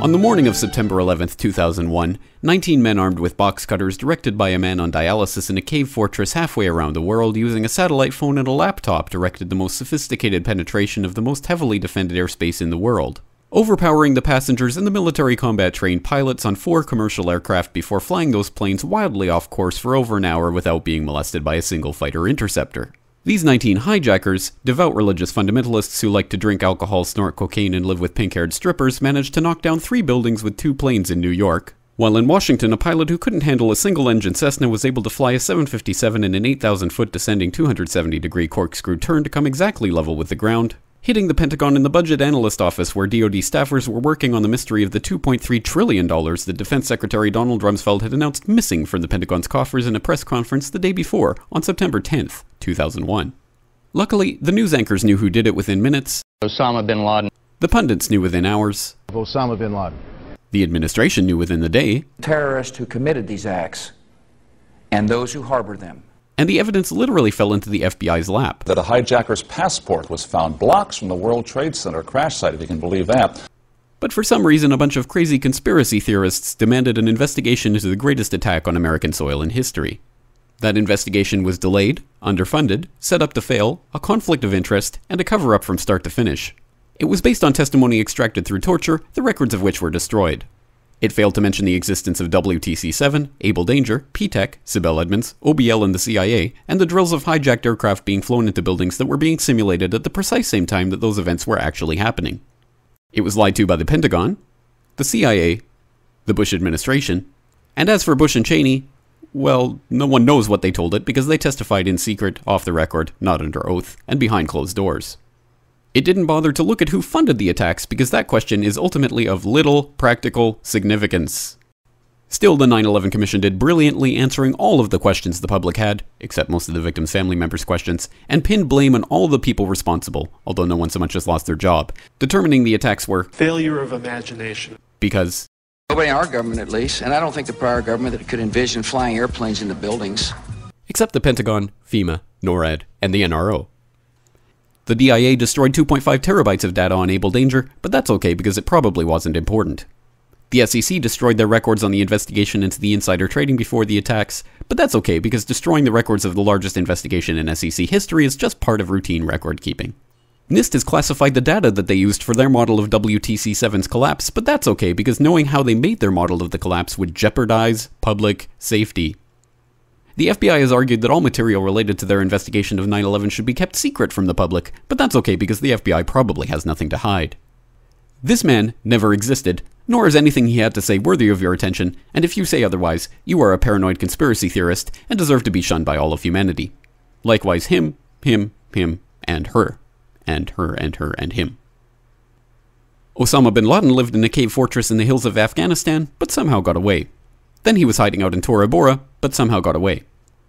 On the morning of September 11, 2001, 19 men armed with box cutters directed by a man on dialysis in a cave fortress halfway around the world using a satellite phone and a laptop directed the most sophisticated penetration of the most heavily defended airspace in the world, overpowering the passengers and the military combat-trained pilots on 4 commercial aircraft before flying those planes wildly off course for over an hour without being molested by a single fighter interceptor. These 19 hijackers, devout religious fundamentalists who like to drink alcohol, snort cocaine, and live with pink-haired strippers, managed to knock down 3 buildings with 2 planes in New York, while in Washington a pilot who couldn't handle a single-engine Cessna was able to fly a 757 in an 8,000-foot descending 270-degree corkscrew turn to come exactly level with the ground, hitting the Pentagon in the Budget Analyst Office where DoD staffers were working on the mystery of the $2.3 trillion that Defense Secretary Donald Rumsfeld had announced missing from the Pentagon's coffers in a press conference the day before, on September 10th, 2001. Luckily, the news anchors knew who did it within minutes. Osama bin Laden. The pundits knew within hours. Osama bin Laden. The administration knew within the day. Terrorists who committed these acts and those who harbored them. And the evidence literally fell into the FBI's lap. That a hijacker's passport was found blocks from the World Trade Center crash site, if you can believe that. But for some reason, a bunch of crazy conspiracy theorists demanded an investigation into the greatest attack on American soil in history. That investigation was delayed, underfunded, set up to fail, a conflict of interest, and a cover-up from start to finish. It was based on testimony extracted through torture, the records of which were destroyed. It failed to mention the existence of WTC-7, Able Danger, P-TECH, Sibel Edmonds, OBL and the CIA, and the drills of hijacked aircraft being flown into buildings that were being simulated at the precise same time that those events were actually happening. It was lied to by the Pentagon, the CIA, the Bush administration, and as for Bush and Cheney, well, no one knows what they told it because they testified in secret, off the record, not under oath, and behind closed doors. It didn't bother to look at who funded the attacks because that question is ultimately of little practical significance. Still, the 9/11 Commission did brilliantly answering all of the questions the public had, except most of the victims' family members' questions, and pinned blame on all the people responsible, although no one so much as lost their job, determining the attacks were failure of imagination. Because Nobody in our government, at least, and I don't think the prior government that could envision flying airplanes into buildings. Except the Pentagon, FEMA, NORAD, and the NRO. The DIA destroyed 2.5 terabytes of data on Able Danger, but that's okay because it probably wasn't important. The SEC destroyed their records on the investigation into the insider trading before the attacks, but that's okay because destroying the records of the largest investigation in SEC history is just part of routine record keeping. NIST has classified the data that they used for their model of WTC-7's collapse, but that's okay because knowing how they made their model of the collapse would jeopardize public safety. The FBI has argued that all material related to their investigation of 9/11 should be kept secret from the public, but that's okay because the FBI probably has nothing to hide. This man never existed, nor is anything he had to say worthy of your attention, and if you say otherwise, you are a paranoid conspiracy theorist and deserve to be shunned by all of humanity. Likewise him, and her. And her, and her, and him. Osama bin Laden lived in a cave fortress in the hills of Afghanistan, but somehow got away. Then he was hiding out in Tora Bora, but somehow got away.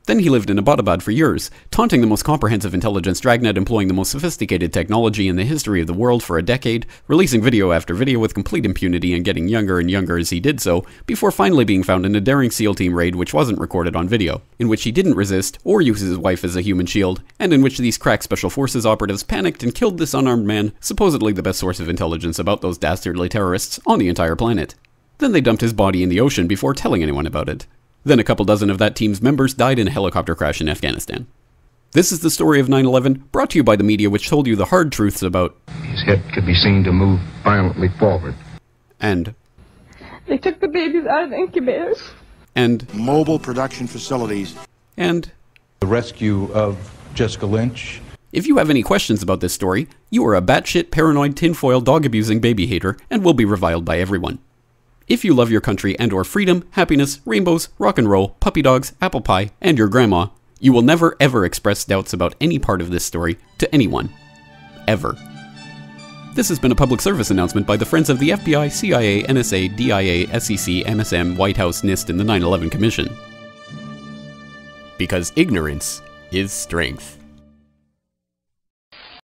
Then he lived in Abbottabad for years, taunting the most comprehensive intelligence dragnet employing the most sophisticated technology in the history of the world for a decade, releasing video after video with complete impunity and getting younger and younger as he did so, before finally being found in a daring SEAL team raid which wasn't recorded on video, in which he didn't resist or use his wife as a human shield, and in which these crack special forces operatives panicked and killed this unarmed man, supposedly the best source of intelligence about those dastardly terrorists on the entire planet. Then they dumped his body in the ocean before telling anyone about it. Then a couple dozen of that team's members died in a helicopter crash in Afghanistan. This is the story of 9/11, brought to you by the media which told you the hard truths about his head could be seen to move violently forward. And they took the babies out of the incubators. And mobile production facilities. And the rescue of Jessica Lynch. If you have any questions about this story, you are a batshit paranoid tinfoil dog-abusing baby hater and will be reviled by everyone. If you love your country and or freedom, happiness, rainbows, rock and roll, puppy dogs, apple pie, and your grandma, you will never ever express doubts about any part of this story to anyone. Ever. This has been a public service announcement by the Friends of the FBI, CIA, NSA, DIA, SEC, MSM, White House, NIST, and the 9/11 Commission. Because ignorance is strength.